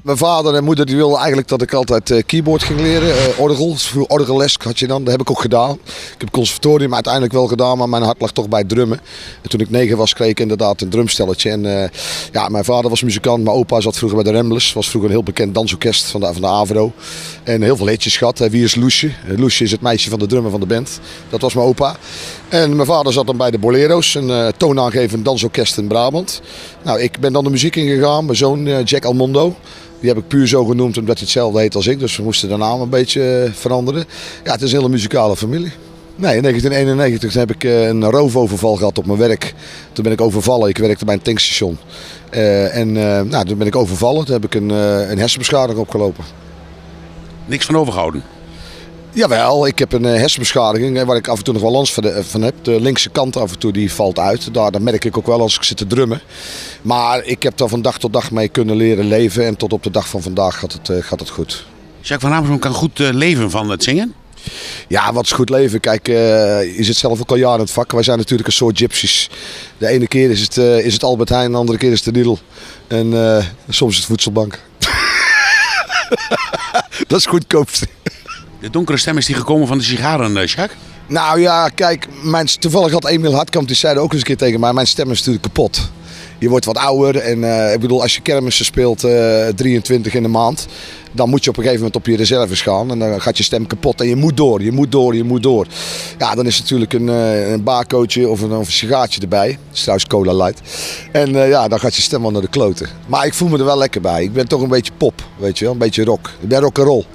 Mijn vader en moeder die wilden eigenlijk dat ik altijd keyboard ging leren. Orgel, orgelles had je dan. Dat heb ik ook gedaan. Ik heb het conservatorium uiteindelijk wel gedaan, maar mijn hart lag toch bij drummen. En toen ik 9 was, kreeg ik inderdaad een drumstelletje. En ja, mijn vader was muzikant. Mijn opa zat vroeger bij de Ramblers. Was vroeger een heel bekend dansorkest van de AVRO. En heel veel hitjes gehad. Wie is Loesje? Loesje is het meisje van de drummer van de band. Dat was mijn opa. En mijn vader zat dan bij de Bolero's, een toonaangevend dansorkest in Brabant. Nou, ik ben dan de muziek ingegaan. Mijn zoon Jack Almondo. Die heb ik puur zo genoemd omdat hij hetzelfde heet als ik. Dus we moesten de naam een beetje veranderen. Ja, het is een hele muzikale familie. Nee, in 1991 heb ik een roofoverval gehad op mijn werk. Toen ben ik overvallen. Ik werkte bij een tankstation. Nou, toen ben ik overvallen. Toen heb ik een hersenbeschadiging opgelopen. Niks van overgehouden? Jawel, ik heb een hersenbeschadiging waar ik af en toe nog wel last van heb. De linkse kant af en toe die valt uit. Daar merk ik ook wel als ik zit te drummen. Maar ik heb daar van dag tot dag mee kunnen leren leven. En tot op de dag van vandaag gaat het goed. Jacques van Amersfoort kan goed leven van het zingen? Ja, wat is goed leven? Kijk, je zit zelf ook al jaren in het vak. Wij zijn natuurlijk een soort gypsies. De ene keer is het Albert Heijn, de andere keer is het de Lidl. En soms is het voedselbank. Dat is goedkoopste. De donkere stem, is die gekomen van de sigaren, Jacques? Nou ja, kijk, toevallig had Emiel Hartkamp, die zei ook eens een keer tegen mij, mijn stem is natuurlijk kapot. Je wordt wat ouder en ik bedoel, als je kermissen speelt 23 in de maand, dan moet je op een gegeven moment op je reserves gaan en dan gaat je stem kapot en je moet door. Ja, dan is natuurlijk een barcootje of een sigaartje erbij. Dat is trouwens Cola Light. En ja, dan gaat je stem wel naar de kloten. Maar ik voel me er wel lekker bij. Ik ben toch een beetje pop, weet je wel, een beetje rock. Ik ben rock'n'roll.